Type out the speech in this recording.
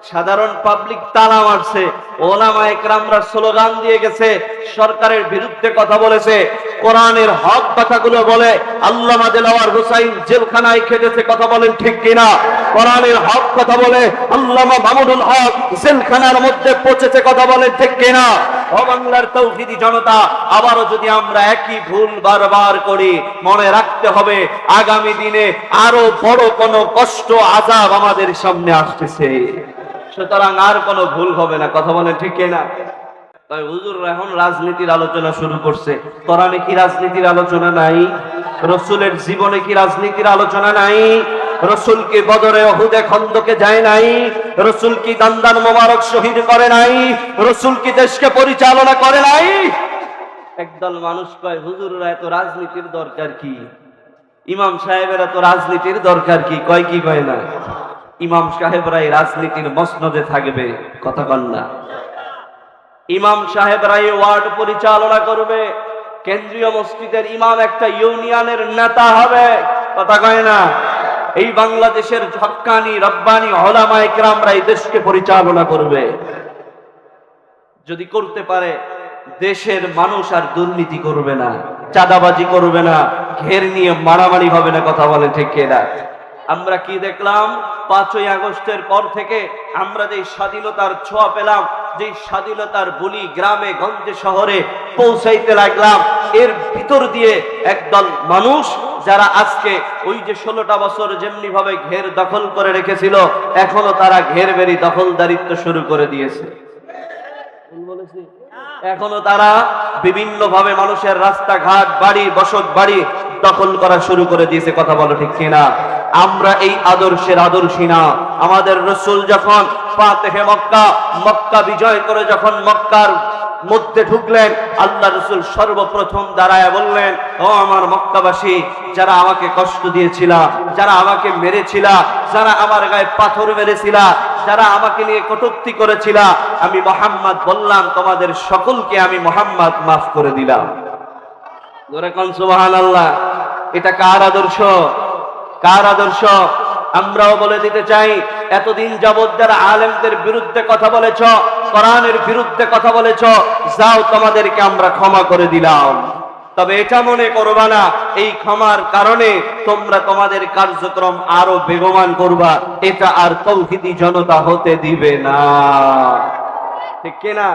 সাধারণ পাবলিক তালা মারছে, ওলামা একরামরা স্লোগান দিয়ে গেছে, সরকারের বিরুদ্ধে কথা বলেছে, কোরআনের হক কথাগুলো বলে। আল্লামা দেলাওয়ার হোসাইন জেলখানায় খেটেছে, কথা বলেন ঠিক কিনা? কোরআনের হক কথা বলে আল্লামা মামুনুল হক জেলখানার মধ্যে পচেছে, কথা বলেন ঠিক কিনা? ও বাংলার তৌহিদি জনতা, আবারও যদি আমরা একই ভুল বারবার করি, মনে রাখতে হবে আগামী দিনে আরো বড় কোনো কষ্ট আযাব আমাদের সামনে আসতেছে। সুতরাং আর কোনো ভুল হবে না, কথা বলেন ঠিক কিনা? তাই হুজুররা এখন রাজনীতির আলোচনা শুরু করছে। কোরআনে কি রাজনীতির আলোচনা নাই? রাসূলের জীবনে কি রাজনীতির আলোচনা নাই? রাসূল কি বদরে উহুদে খন্দকে যায় নাই? রাসূল কি দান্দান মোবারক শহীদ করে নাই? রাসূল কি দেশকে পরিচালনা করে নাই? একদল মানুষ কয় হুজুররা এত রাজনীতির দরকার কি, ইমাম সাহেবেরা তো রাজনীতির দরকার কি, কয় কি কয় না? ইমাম সাহেবরাই রাজনীতির মসনদে থাকবে, কথা কন না? ইমাম সাহেবরাই ওয়ার্ড পরিচালনা করবে, কেন্দ্রীয় মসজিদের ইমাম একটা ইউনিয়নের নেতা হবে, কথা কয় না? এই বাংলাদেশের হক্কানি রব্বানি উলামা ইকরামরা এই দেশকে পরিচালনা করবে। যদি করতে পারে, দেশের মানুষ আর দুর্নীতি করবে না, চাঁদাবাজি করবে না, ঘের নিয়ে মারামারি হবে না, কথা বলে ঠিক কিনা? আমরা কি দেখলাম 5ই আগস্টের পর থেকে আমরা যে স্বাধীনতার ছোঁয়া পেলাম, যে স্বাধীনতার বলি গ্রামে গঞ্জে শহরে পৌঁছাইতে লাগলাম, এর ভিতর দিয়ে একদল মানুষ যারা আজকে ওই যে 16টা বছর যেমনি ভাবে ঘের দখল করে রেখেছিল, এখনো তারা ঘের বেরি দখলদারিত্ব শুরু করে দিয়েছে। এখনো তারা বিভিন্ন ভাবে মানুষের রাস্তাঘাট, বাড়ি, বসত বাড়ি দখল করা শুরু করে দিয়েছে, কথা বলো ঠিক কিনা? আমরা এই আদর্শের আদর্শী না। আমাদের রাসূল যখন ফাতেহে মক্কা, মক্কা বিজয় করে যখন মক্কার মধ্যে ঢুকলেন, আল্লাহ রাসূল সর্বপ্রথম দাঁড়ায় বললেন, ও আমার মক্কাবাসী, যারা আমাকে কষ্ট দিয়েছিল, যারা আমাকে মেরেছিল, যারা আমার গায়ে পাথর মেরেছিল, যারা আমাকে নিয়ে কটূক্তি করেছিল, আমি মুহাম্মদ বললাম তোমাদের সকলকে আমি মুহাম্মদ মাফ করে দিলাম। জোরে কোন সুবহানাল্লাহ। এটা কার আদর্শ? কার আদর্শ? আমরাও বলে দিতে চাই, এতদিন যাবত যারা আলেমদের বিরুদ্ধে কথা বলেছ, কোরআনের বিরুদ্ধে কথা বলেছ, যাও তোমাদেরকে আমরা ক্ষমা করে দিলাম। তবে এটা মনে করবা না এই ক্ষমার কারণে তোমরা তোমাদের কার্যক্রম আরো বেগবান করবা, এটা আর তৌহিদি জনতা হতে দিবে না, ঠিক কিনা?